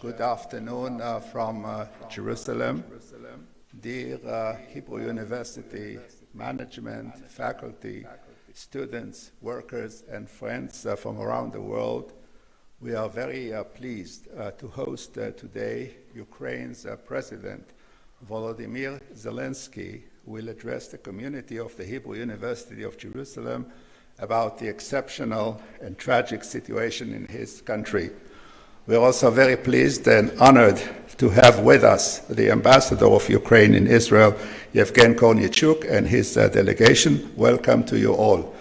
Good afternoon from Jerusalem. Dear Hebrew University management, faculty, students, workers, and friends from around the world, we are very pleased to host today Ukraine's President Volodymyr Zelensky, who will address the community of the Hebrew University of Jerusalem about the exceptional and tragic situation in his country. We are also very pleased and honored to have with us the ambassador of Ukraine in Israel, Yevgen Kornichuk, and his delegation. Welcome to you all.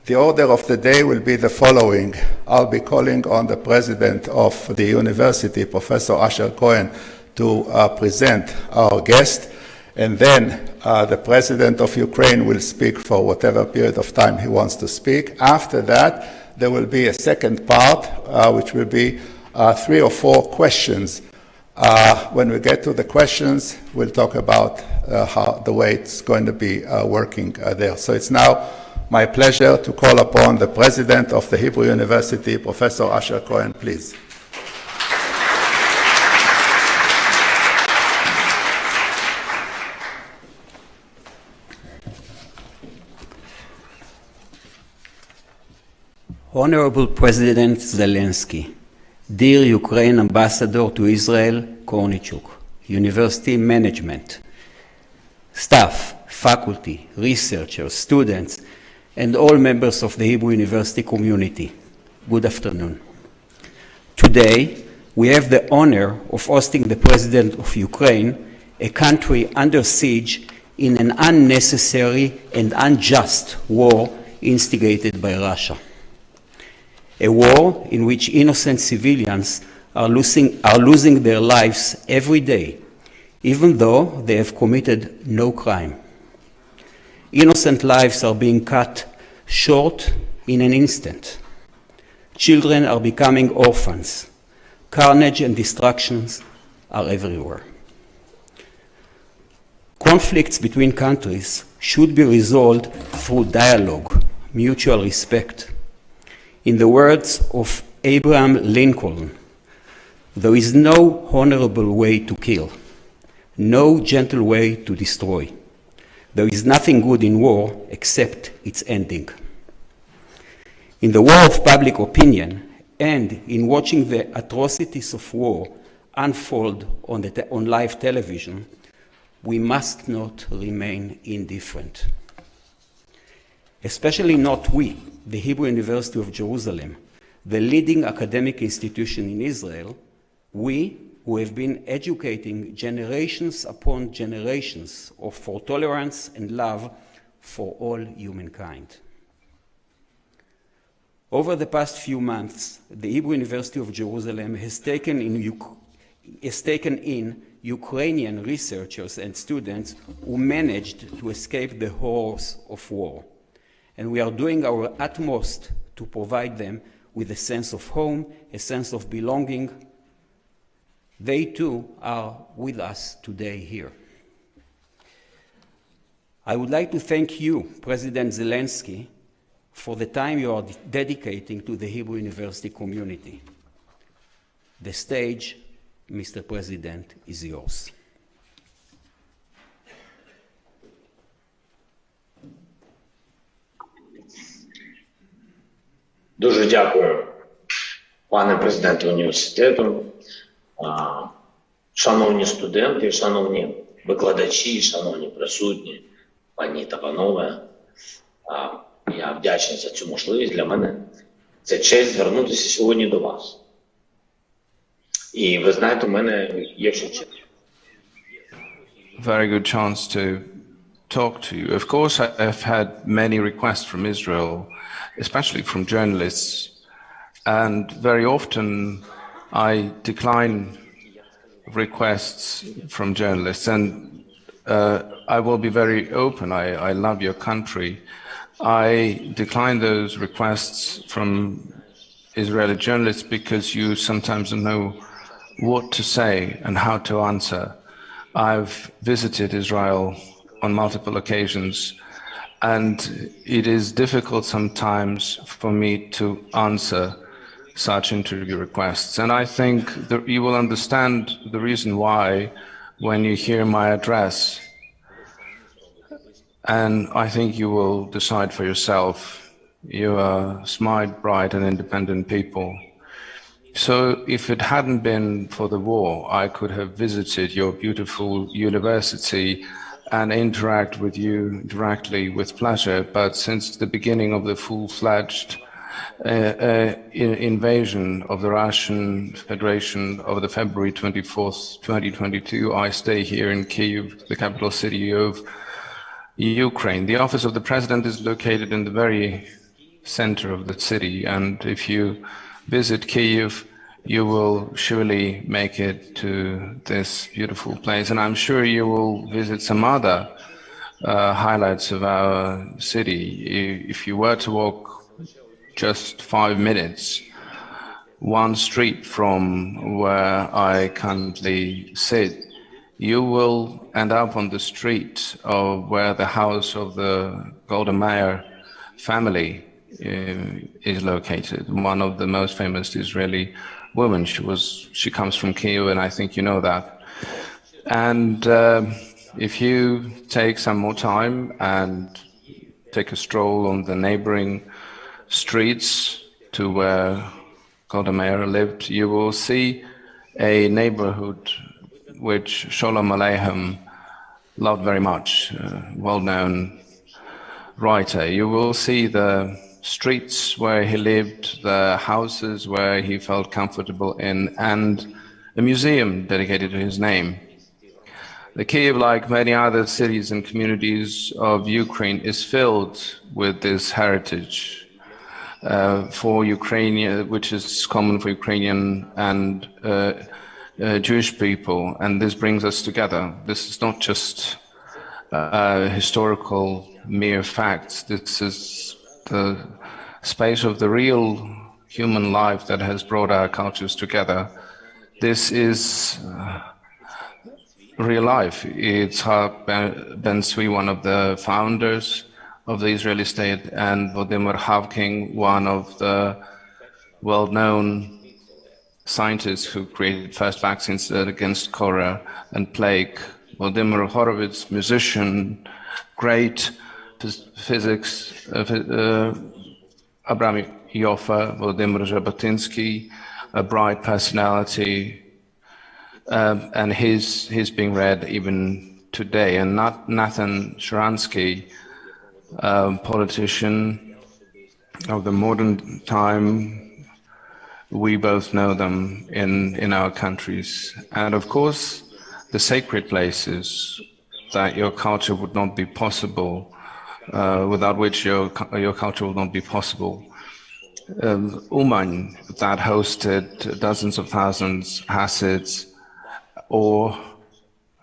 The order of the day will be the following. I'll be calling on the president of the university, Professor Asher Cohen, to present our guest, and then the president of Ukraine will speak for whatever period of time he wants to speak. After that, there will be a second part, which will be 3 or 4 questions. When we get to the questions, we'll talk about how the way it's going to be working there. So it's now my pleasure to call upon the president of the Hebrew University, Professor Asher Cohen, please. Honorable President Zelensky, dear Ukraine Ambassador to Israel, Kornichuk, University Management, staff, faculty, researchers, students, and all members of the Hebrew University community, good afternoon. Today, we have the honor of hosting the President of Ukraine, a country under siege in an unnecessary and unjust war instigated by Russia. A war in which innocent civilians are losing their lives every day, even though they have committed no crime. Innocent lives are being cut short in an instant. Children are becoming orphans. Carnage and destructions are everywhere. Conflicts between countries should be resolved through dialogue, mutual respect. In the words of Abraham Lincoln, there is no honorable way to kill, no gentle way to destroy. There is nothing good in war except its ending. In the war of public opinion and in watching the atrocities of war unfold on live television, we must not remain indifferent. Especially not we, the Hebrew University of Jerusalem, the leading academic institution in Israel, we who have been educating generations upon generations for tolerance and love for all humankind. Over the past few months, the Hebrew University of Jerusalem has taken in Ukrainian researchers and students who managed to escape the horrors of war. And we are doing our utmost to provide them with a sense of home, a sense of belonging. They too are with us today here. I would like to thank you, President Zelensky, for the time you are dedicating to the Hebrew University community. The stage, Mr. President, is yours. Дуже дякую, пане президенте університету, шановні студенти, шановні викладачі, шановні присутні, пані та панове. Я вдячний за цю можливість. Для мене це честь звернутися сьогодні до вас. І ви знаєте, у мене є ще very good chance to talk to you. Of course, I've had many requests from Israel, especially from journalists, and very often I decline requests from journalists, and I will be very open. I love your country. I decline those requests from Israeli journalists because you sometimes don't know what to say and how to answer. I've visited Israel on multiple occasions, and it is difficult sometimes for me to answer such interview requests. And I think that you will understand the reason why when you hear my address. And I think you will decide for yourself. You are smart, bright, and independent people. So if it hadn't been for the war, I could have visited your beautiful university and interact with you directly with pleasure. But since the beginning of the full-fledged invasion of the Russian Federation of the February 24th, 2022, I stay here in Kyiv, the capital city of Ukraine. The office of the president is located in the very center of the city, and if you visit Kyiv, you will surely make it to this beautiful place. And I'm sure you will visit some other highlights of our city. If you were to walk just 5 minutes, one street from where I currently sit, you will end up on the street of where the house of the Volodymyr family is located. One of the most famous Israeli women. She comes from Kyiv, and I think you know that. And if you take some more time and take a stroll on the neighboring streets to where Volodymyr lived, you will see a neighborhood which Sholem Aleichem loved very much, well-known writer. You will see the streets where he lived, the houses where he felt comfortable in, and a museum dedicated to his name. The Kyiv, like many other cities and communities of Ukraine, is filled with this heritage for Ukrainian, which is common for Ukrainian and Jewish people, and this brings us together. This is not just historical mere facts. This is the space of the real human life that has brought our cultures together. This is real life. Yitzhak Ben Zvi, one of the founders of the Israeli state, and Volodymyr Havking, one of the well-known scientists who created first vaccines against cholera and plague. Volodymyr Horowitz, musician, great physics, Abraham Yoffa, Volodymyr Zhabotinsky, a bright personality, and he's being read even today. And Nathan Sharansky, a politician of the modern time, we both know them in our countries. And of course, the sacred places that your culture would not be possible, without which your culture would not be possible. Uman, that hosted dozens of thousands Hasids, or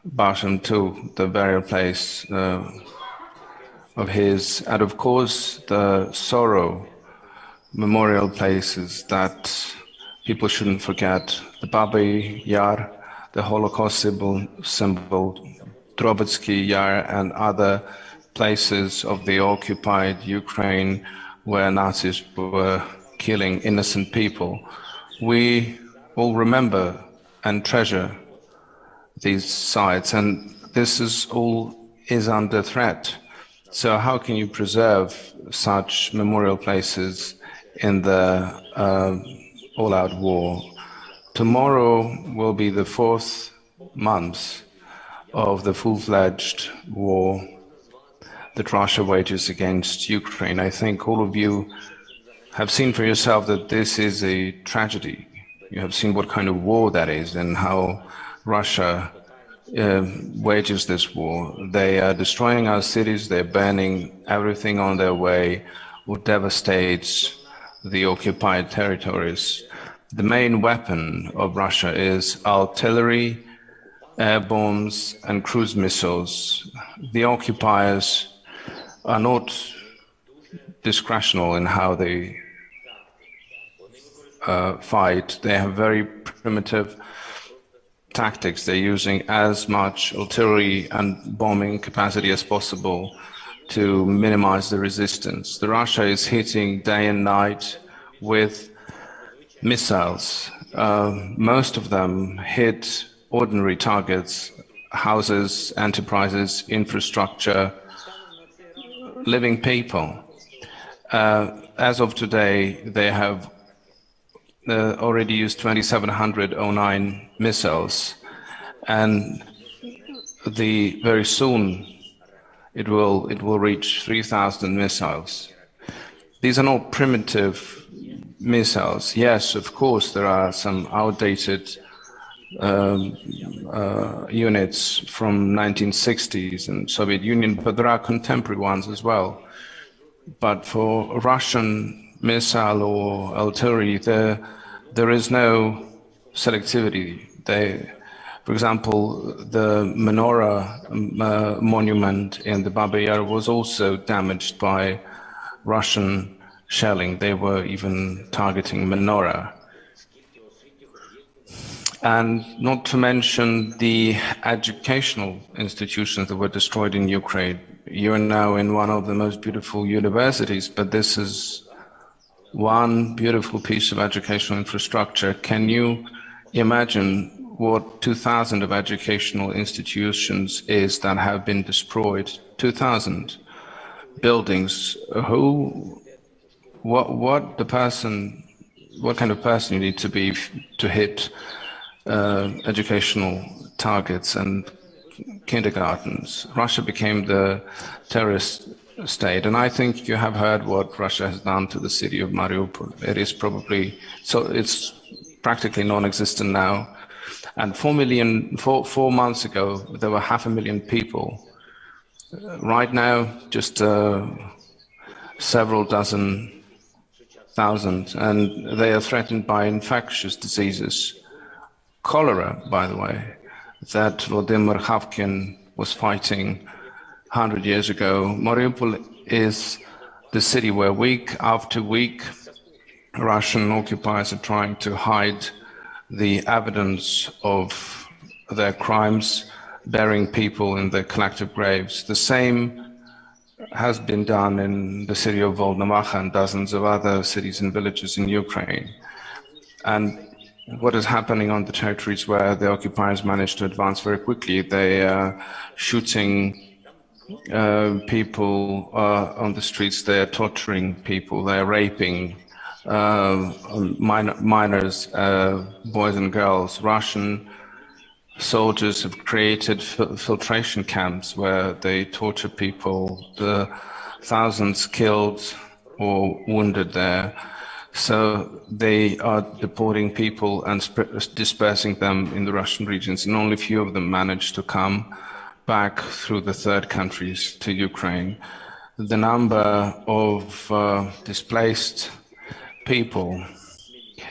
Bashan too, the burial place of his, and of course the sorrow memorial places that people shouldn't forget. The Babi Yar, the Holocaust symbol Drobytsky Yar, and other places of the occupied Ukraine where Nazis were killing innocent people. We all remember and treasure these sites, and this is all is under threat. So how can you preserve such memorial places in the all-out war? Tomorrow will be the 4th month of the full-fledged war that Russia wages against Ukraine. I think all of you have seen for yourself that this is a tragedy. You have seen what kind of war that is and how Russia wages this war. They are destroying our cities, they're burning everything on their way, what devastates the occupied territories. The main weapon of Russia is artillery, air bombs, and cruise missiles. The occupiers are not discretional in how they fight. They have very primitive tactics. They're using as much artillery and bombing capacity as possible to minimize the resistance. The Russia is hitting day and night with missiles. Most of them hit ordinary targets, houses, enterprises, infrastructure, living people. As of today, they have already used 2,709 missiles, and very soon it will reach 3,000 missiles. These are not primitive missiles. Yes, of course, there are some outdated units from 1960s and Soviet Union, but there are contemporary ones as well. But for Russian missile or artillery, there is no selectivity. For example, the menorah monument in the Baba Yar was also damaged by Russian shelling. They were even targeting menorah. And not to mention the educational institutions that were destroyed in Ukraine. You are now in one of the most beautiful universities, but this is one beautiful piece of educational infrastructure. Can you imagine what 2,000 of educational institutions is that have been destroyed? 2,000 buildings. What kind of person you need to be to hit educational targets and kindergartens? Russia became the terrorist state, and I think you have heard what Russia has done to the city of Mariupol. It is probably, so it's practically non-existent now. And 4 months ago, there were 500,000 people. Right now, just several dozen thousand, and they are threatened by infectious diseases. Cholera, by the way, that Volodymyr was fighting 100 years ago. Mariupol is the city where week after week Russian occupiers are trying to hide the evidence of their crimes, burying people in their collective graves. The same has been done in the city of Volodymyr and dozens of other cities and villages in Ukraine. And what is happening on the territories where the occupiers managed to advance very quickly? They are shooting people on the streets, they are torturing people, they are raping minors, boys and girls. Russian soldiers have created filtration camps where they torture people, the thousands killed or wounded there. So they are deporting people and dispersing them in the Russian regions, and only few of them managed to come back through the third countries to Ukraine. The number of displaced people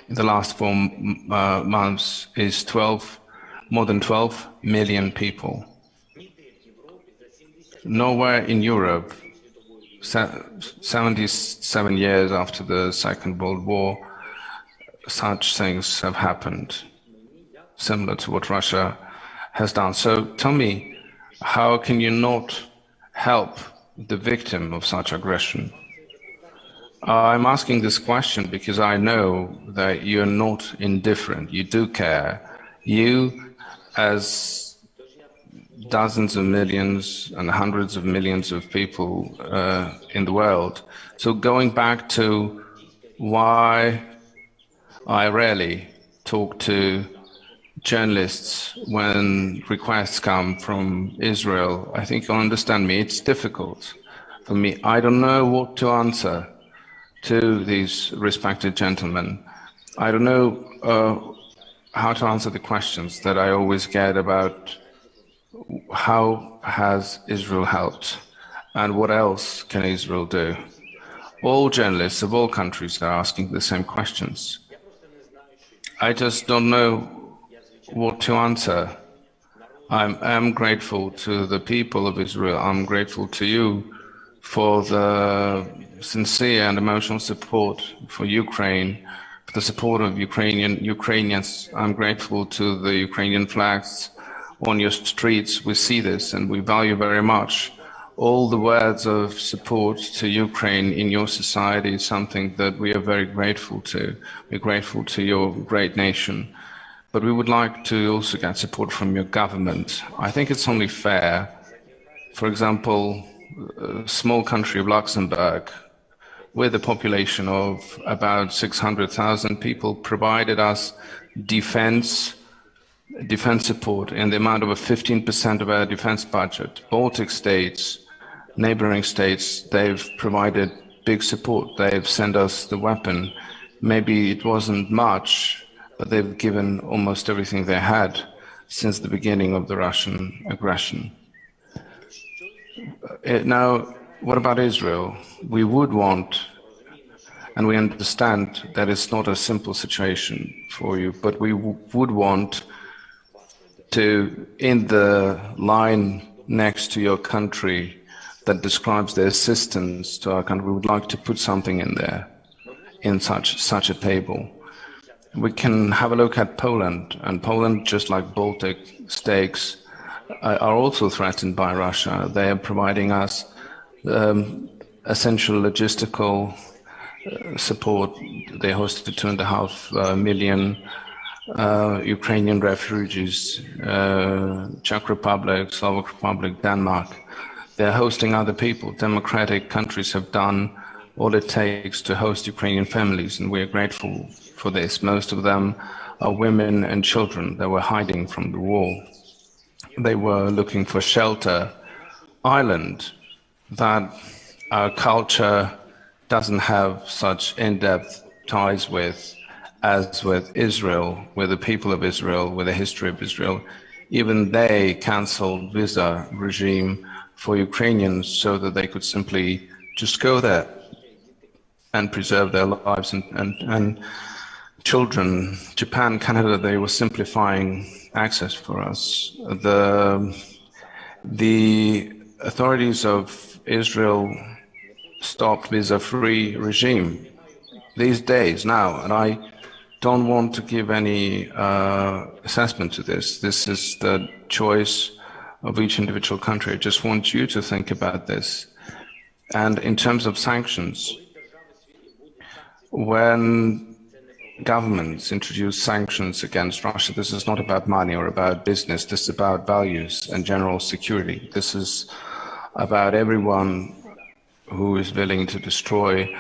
in the last 4 months is more than 12 million people. Nowhere in Europe, 77 years after the Second World War, such things have happened, similar to what Russia has done. So tell me, how can you not help the victim of such aggression? I'm asking this question because I know that you're not indifferent. You do care. You, as dozens of millions and hundreds of millions of people in the world. So going back to why I rarely talk to journalists when requests come from Israel, I think you'll understand me. It's difficult for me. I don't know what to answer to these respected gentlemen. I don't know how to answer the questions that I always get about how has Israel helped and what else can Israel do. All journalists of all countries are asking the same questions. I just don't know what to answer. I'm grateful to the people of Israel. I'm grateful to you for the sincere and emotional support for Ukraine, for the support of Ukrainians. I'm grateful to the Ukrainian flags on your streets. We see this and we value very much all the words of support to Ukraine in your society is something that we are very grateful to. We're grateful to your great nation. But we would like to also get support from your government. I think it's only fair. For example, a small country of Luxembourg, with a population of about 600,000 people, provided us defense support in the amount of 15% of our defense budget. Baltic states, neighboring states, they've provided big support. They've sent us the weapon. Maybe it wasn't much, but they've given almost everything they had since the beginning of the Russian aggression. Now, what about Israel? We would want, and we understand that it's not a simple situation for you, but we would want to, in the line next to your country that describes the assistance to our country, we would like to put something in there, in such a table. We can have a look at Poland, and Poland, just like Baltic states, are also threatened by Russia. They are providing us essential logistical support. They hosted 2.5 million Ukrainian refugees, Czech Republic, Slovak Republic, Denmark. They're hosting other people. Democratic countries have done all it takes to host Ukrainian families, and we are grateful for this. Most of them are women and children that were hiding from the war. They were looking for shelter. Ireland, that our culture doesn't have such in-depth ties with as with Israel, with the people of Israel, with the history of Israel. Even they canceled visa regime for Ukrainians so that they could simply just go there and preserve their lives and children. Japan, Canada, they were simplifying access for us. The authorities of Israel stopped visa-free regime these days now, and I don't want to give any assessment to this. This is the choice of each individual country. I just want you to think about this. And in terms of sanctions, when governments introduce sanctions against Russia, this is not about money or about business. This is about values and general security. This is about everyone who is willing to destroy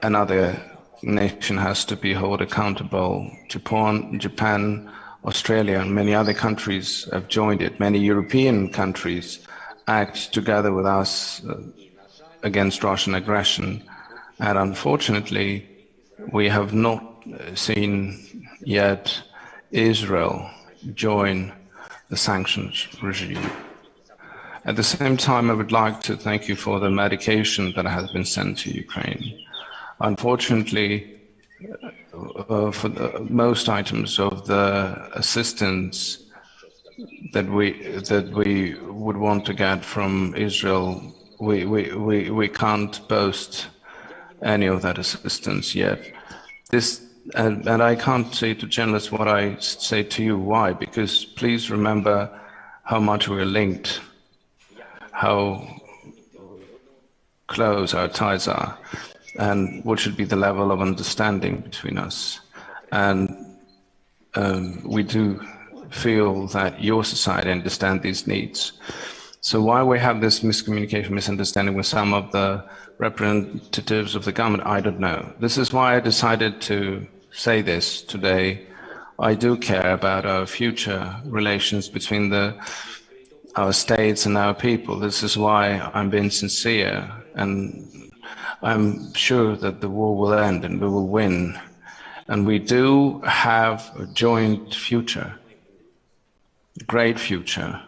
another nation has to be held accountable. Japan, Australia, and many other countries have joined it. Many European countries act together with us against Russian aggression. And unfortunately, we have not seen yet Israel join the sanctions regime. At the same time, I would like to thank you for the medication that has been sent to Ukraine. Unfortunately, for most items of the assistance that we would want to get from Israel, we can't boast any of that assistance yet. And I can't say to journalists what I say to you. Why? Because please remember how much we're linked, how close our ties are, and what should be the level of understanding between us. And we do feel that your society understands these needs. So why we have this miscommunication, misunderstanding with some of the representatives of the government, I don't know. This is why I decided to say this today. I do care about our future relations between our states and our people. This is why I'm being sincere, and I'm sure that the war will end and we will win. And we do have a joint future, a great future,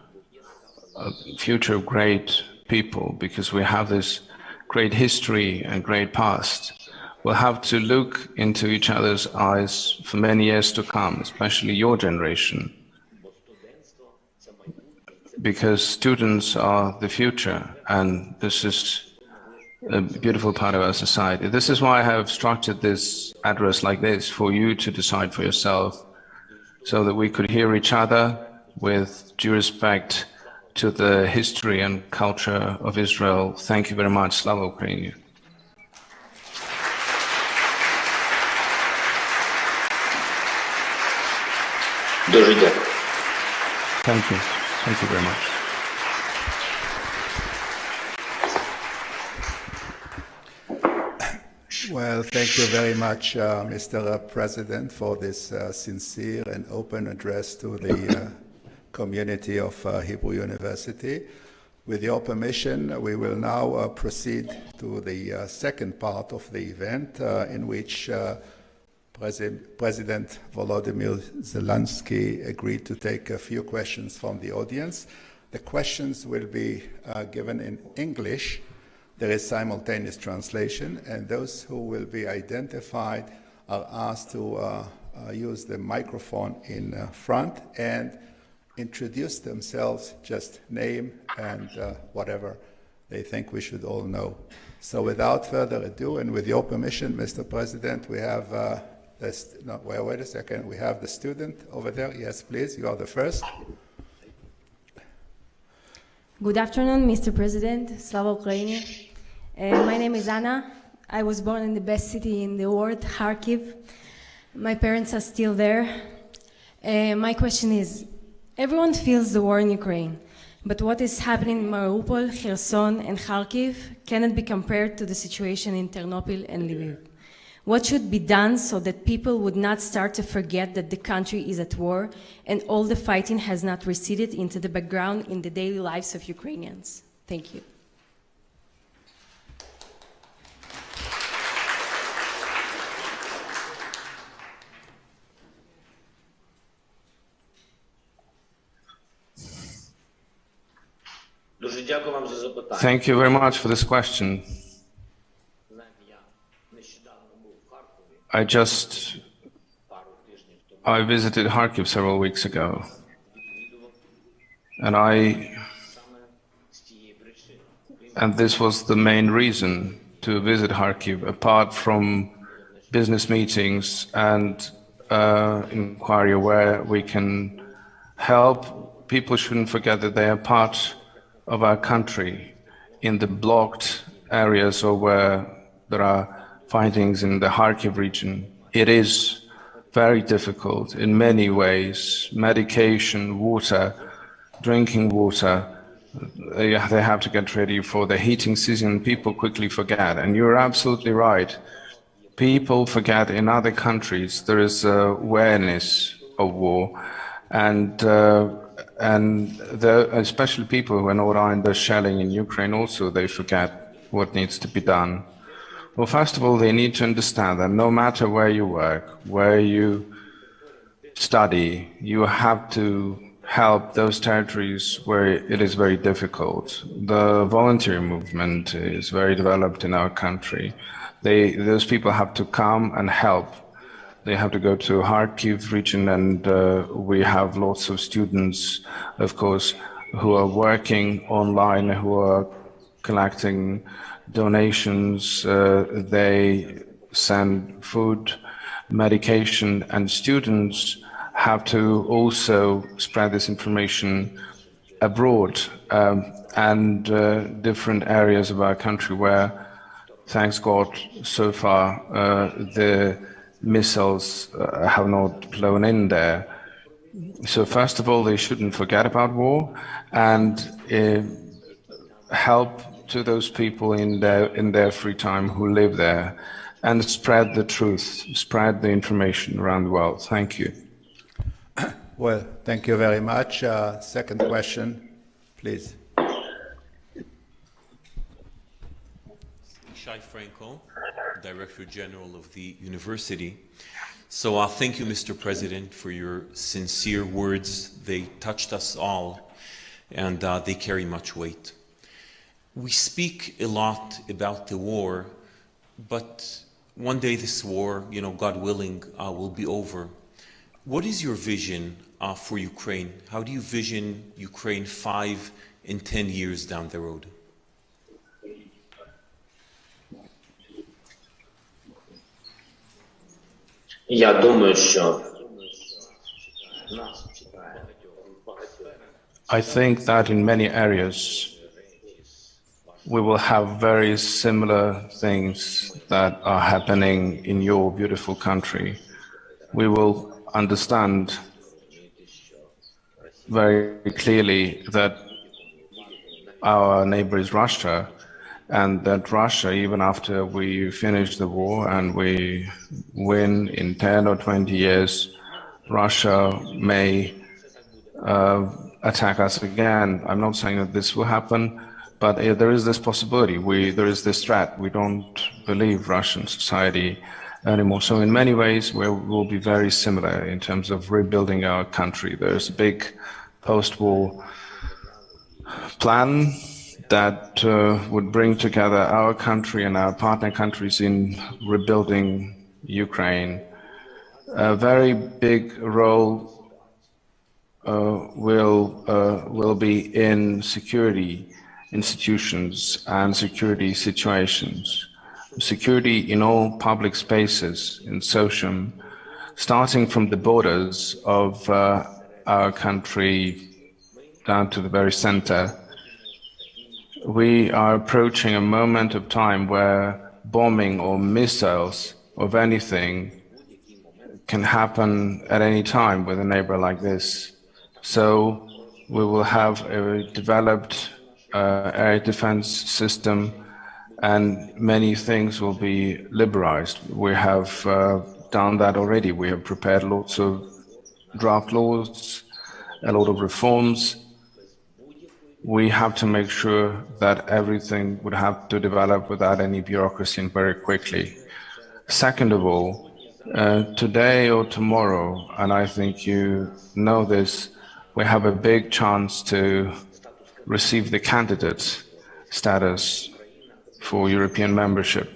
a future of great people, because we have this great history and great past. We'll have to look into each other's eyes for many years to come, especially your generation, because students are the future, and this is a beautiful part of our society. This is why I have structured this address like this, for you to decide for yourself, so that we could hear each other with due respect to the history and culture of Israel. Thank you very much. Slava Ukraini. Дуже дякую. Thank you. Thank you very much. Well, thank you very much, Mr. President, for this sincere and open address to the community of Hebrew University. With your permission, we will now proceed to the second part of the event, in which President Volodymyr Zelensky agreed to take a few questions from the audience. The questions will be given in English. There is simultaneous translation, and those who will be identified are asked to use the microphone in front and introduce themselves, just name and whatever they think we should all know. So without further ado, and with your permission, Mr. President, we have wait a second, we have the student over there. Yes, please, you are the first. Good afternoon, Mr. President. Slava Ukraini. My name is Anna. I was born in the best city in the world, Kharkiv. My parents are still there. My question is, everyone feels the war in Ukraine, but what is happening in Mariupol, Kherson, and Kharkiv cannot be compared to the situation in Ternopil and Lviv. What should be done so that people would not start to forget that the country is at war and all the fighting has not receded into the background in the daily lives of Ukrainians? Thank you. Thank you very much for this question. I visited Kharkiv several weeks ago, and this was the main reason to visit Kharkiv, apart from business meetings and inquiry where we can help. People shouldn't forget that they are part of our country in the blocked areas or where there are fightings in the Kharkiv region. It is very difficult in many ways. Medication, water, drinking water, they have to get ready for the heating season. People quickly forget, and you're absolutely right. People forget in other countries there is awareness of war, and especially people who are not around the shelling in Ukraine also, they forget what needs to be done. Well, first of all, they need to understand that no matter where you work, where you study, you have to help those territories where it is very difficult. The volunteer movement is very developed in our country. Those people have to come and help. They have to go to Kharkiv region, and we have lots of students, of course, who are working online, who are collecting donations. They send food, medication, and students have to also spread this information abroad and different areas of our country where, thanks God, so far the missiles have not flown in there. So first of all, they shouldn't forget about war and help to those people in their free time who live there, and spread the truth, spread the information around the world. Thank you. Well, thank you very much. Second question, please. Shai Franco, Director General of the University. So thank you, Mr. President, for your sincere words. They touched us all, and they carry much weight. We speak a lot about the war, but one day this war, God willing, will be over. What is your vision for Ukraine? How do you vision Ukraine 5 and 10 years down the road? I think that in many areas we will have very similar things that are happening in your beautiful country. We will understand very clearly that our neighbor is Russia, and that Russia, even after we finish the war and we win in 10 or 20 years, Russia may attack us again. I'm not saying that this will happen, but there is this possibility. There is this threat. We don't believe Russian society anymore. So in many ways, we will be very similar in terms of rebuilding our country. There's a big post-war plan that would bring together our country and our partner countries in rebuilding Ukraine. A very big role will be in security institutions and security situations. Security in all public spaces, in social, starting from the borders of our country down to the very center. We are approaching a moment of time where bombing or missiles of anything can happen at any time with a neighbor like this. So we will have a developed air defense system, and many things will be liberalized. We have done that already. We have prepared lots of draft laws, a lot of reforms. We have to make sure that everything would have to develop without any bureaucracy and very quickly. Second of all, today or tomorrow, and I think you know this, we have a big chance to receive the candidate status for European membership.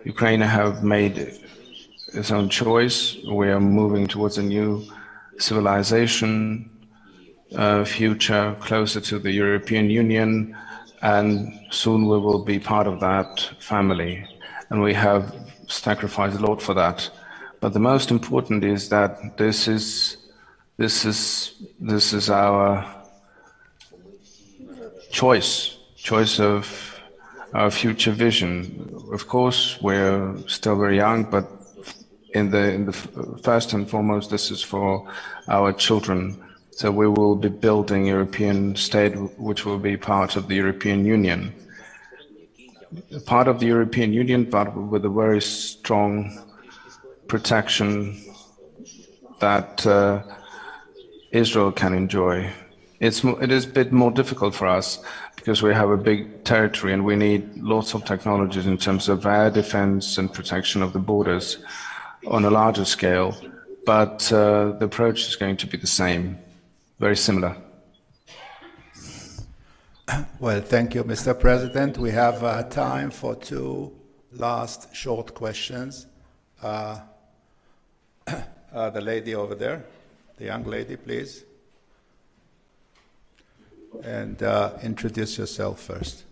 Ukraine have made its own choice. We are moving towards a new civilization, future closer to the European Union, and soon we will be part of that family. And we have sacrificed a lot for that. But the most important is that this is our choice of our future vision. Of course, we're still very young, but in the first and foremost, this is for our children. So we will be building a European state which will be part of the European Union. Part of the European Union, but with a very strong protection that Israel can enjoy. It is a bit more difficult for us because we have a big territory and we need lots of technologies in terms of air defense and protection of the borders on a larger scale. But the approach is going to be the same, very similar. Well, thank you, Mr. President. We have time for two last short questions. The lady over there, the young lady, please. And introduce yourself first.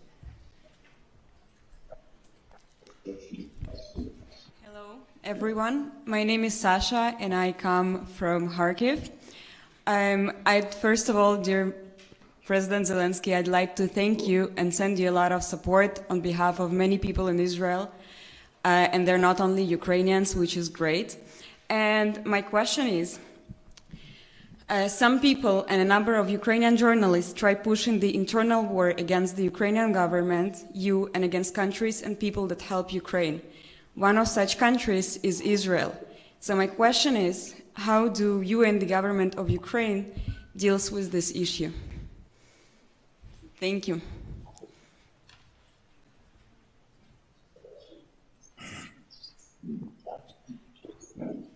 Hello, everyone. My name is Sasha, and I come from Kharkiv. First of all, dear President Zelensky, I'd like to thank you and send you a lot of support on behalf of many people in Israel. And they're not only Ukrainians, which is great. And my question is, some people and a number of Ukrainian journalists try pushing the internal war against the Ukrainian government, you, and against countries and people that help Ukraine. One of such countries is Israel. So my question is, how do you and the government of Ukraine deals with this issue? Thank you.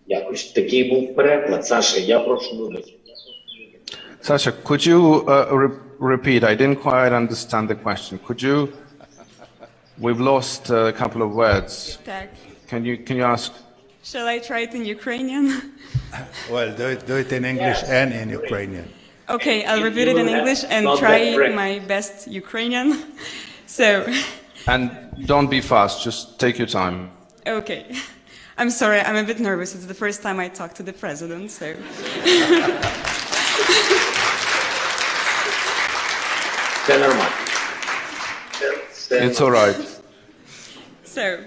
Дякую. Такий був переклад. Саша, я прошу вибачення. Sasha, could you repeat? I didn't quite understand the question. Could you? We've lost a couple of words. Так. Can you ask? Shall I try it in Ukrainian? Well, do it in English and in Ukrainian. Okay, I'll repeat it in English and try my best Ukrainian. So. And don't be fast. Just take your time. Okay. I'm sorry, I'm a bit nervous. It's the first time I talk to the president, so. Це нормально. It's all right. So,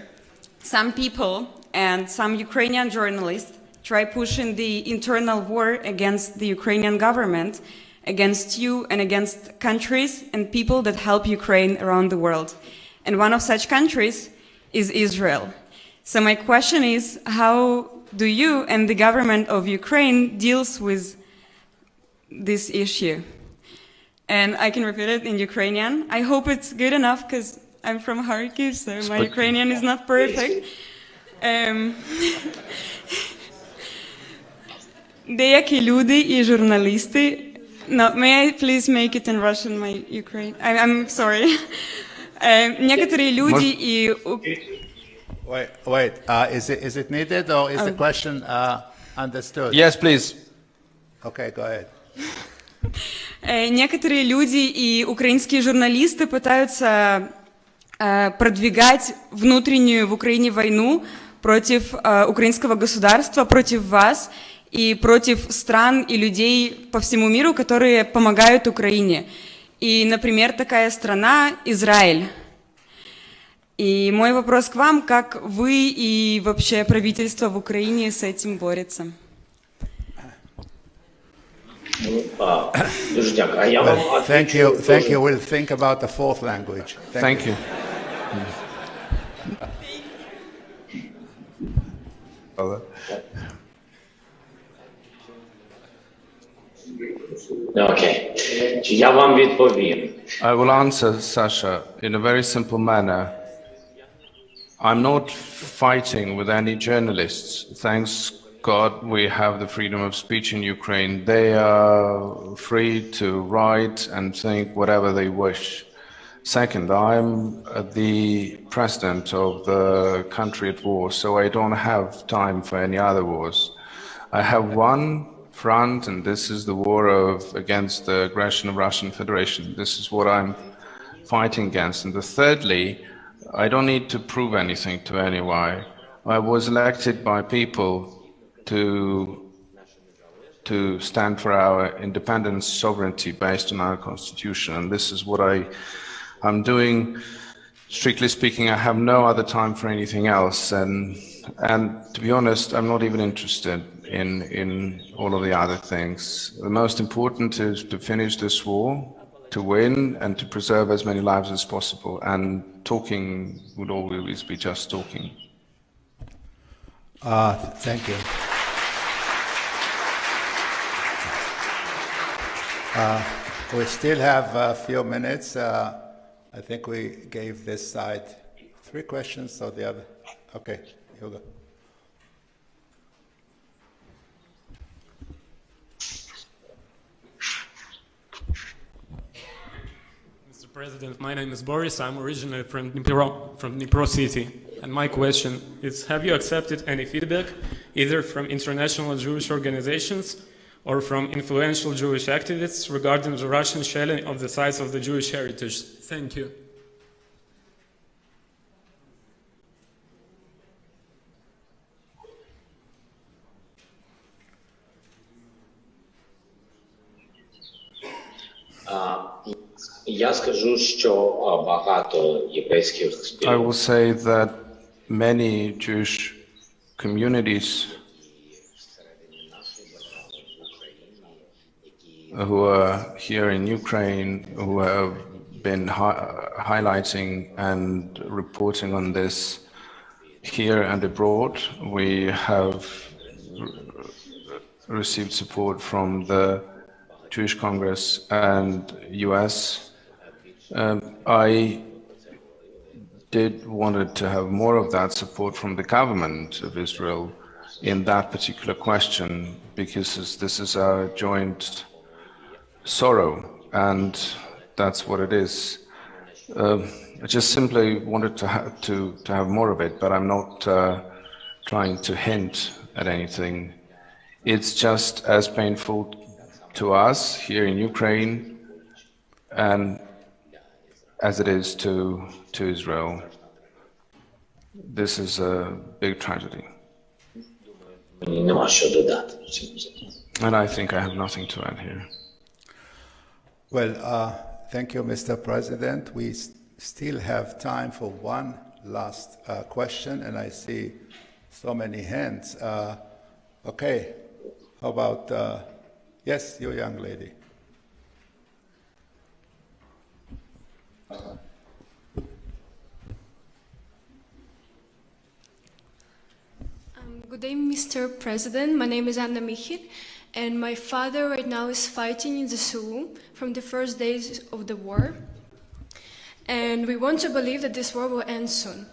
some people and some Ukrainian journalists try pushing the internal war against the Ukrainian government, against you and against countries and people that help Ukraine around the world. And one of such countries is Israel. So my question is, how do you and the government of Ukraine deals with this issue? And I can repeat it in Ukrainian. I hope it's good enough because I'm from Kharkiv, so my Ukrainian is not perfect. Деякі люди і журналісти. No, may I please make it in Russian, my Ukraine? I'm sorry. Некоторые люди и... Wait. Is it needed or is the question understood? Yes, please. Okay, go ahead. Некоторые люди и украинские журналисты пытаются продвигать внутреннюю в Украине войну против украинского государства, против вас и против стран и людей по всему миру, которые помогают Украине. И, например, такая страна Израиль. И мой вопрос к вам, как вы и вообще правительство в Украине с этим борется? Дуже дякую. А я вам Thank you. We'll think about the fourth language. Thank you. Окей. Я вам відповім. I will answer, Sasha, in a very simple manner. I'm not fighting with any journalists. Thanks God we have the freedom of speech in Ukraine. They are free to write and think whatever they wish. Second, I'm the president of the country at war, so I don't have time for any other wars. I have one front, and this is the war against the aggression of Russian Federation. This is what I'm fighting against. And thirdly, I don't need to prove anything to anyone. I was elected by people to stand for our independence, sovereignty based on our constitution, and this is what I'm doing. Strictly speaking, I have no other time for anything else, and to be honest, I'm not even interested in all of the other things. The most important is to finish this war, to win, and to preserve as many lives as possible, and talking would always be just talking. Thank you. We still have a few minutes. I think we gave this side 3 questions, so the other... Okay, you go. Mr. President, my name is Boris. I'm originally from Dnipro city. And my question is, have you accepted any feedback, either from international Jewish organizations or from influential Jewish activists regarding the Russian shelling of the sites of the Jewish heritage? Thank you. Я скажу, що багато єврейських I спільнот will say that many Jewish communities who are here in Ukraine, who have been highlighting and reporting on this here and abroad, we have received support from the Jewish Congress and US. I did wanted to have more of that support from the government of Israel in that particular question, because this is our joint sorrow, and that's what it is. I just simply wanted to have more of it, but I'm not trying to hint at anything. It's just as painful to us here in Ukraine and as it is to Israel. This is a big tragedy. мені нема що додати. And I think I have nothing to add here. Well, Thank you, Mr. President. We still have time for one last question, and I see so many hands. Okay, how about, yes, you young lady. Good day, Mr. President. My name is Anna Michit, and my father right now is fighting in the Sulu from the first days of the war. And we want to believe that this war will end soon.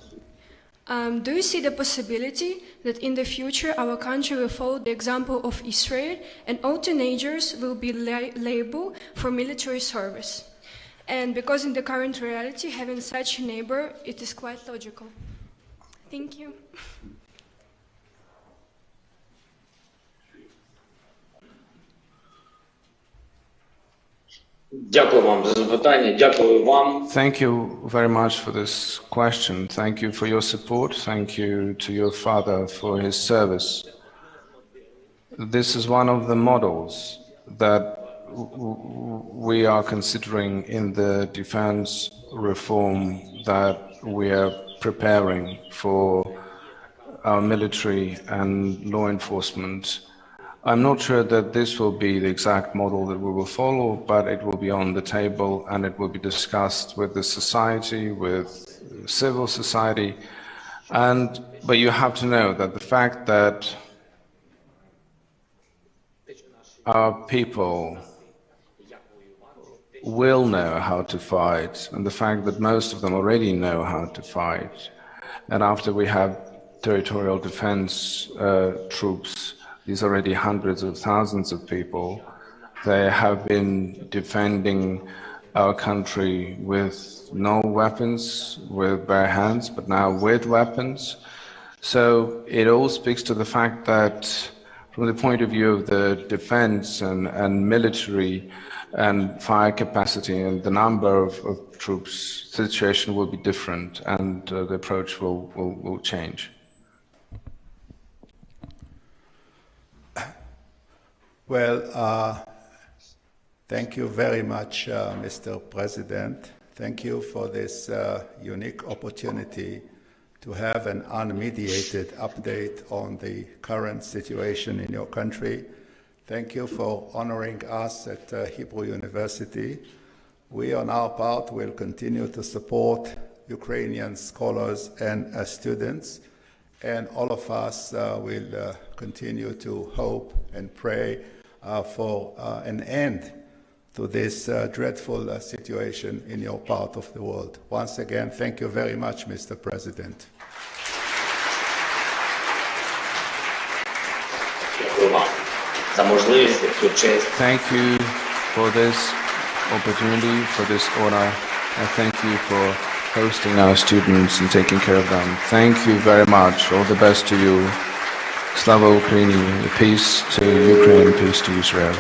Do you see the possibility that in the future our country will follow the example of Israel and all teenagers will be labeled for military service? And because in the current reality, having such a neighbor, it is quite logical. Thank you. Дякую вам за запитання. Дякую вам. Thank you very much for this question. Thank you for your support. Thank you to your father for his service. This is one of the models that we are considering in the defense reform that we are preparing for our military and law enforcement. I'm not sure that this will be the exact model that we will follow, but it will be on the table and it will be discussed with the society, with civil society. But you have to know that the fact that our people will know how to fight, and the fact that most of them already know how to fight, and after we have territorial defense troops, these already hundreds of thousands of people, they have been defending our country with no weapons, with bare hands, but now with weapons. So it all speaks to the fact that from the point of view of the defense and military and fire capacity and the number of troops, the situation will be different and the approach will change. Well, thank you very much, Mr. President. Thank you for this unique opportunity to have an unmediated update on the current situation in your country. Thank you for honoring us at Hebrew University. We, on our part, will continue to support Ukrainian scholars and students, and all of us will continue to hope and pray for an end to this dreadful situation in your part of the world. Once again, thank you very much, Mr. President. Thank you for this opportunity, for this honor, and thank you for hosting our students and taking care of them. Thank you very much. All the best to you. Slava Ukraini, peace to Ukraine, peace to Israel.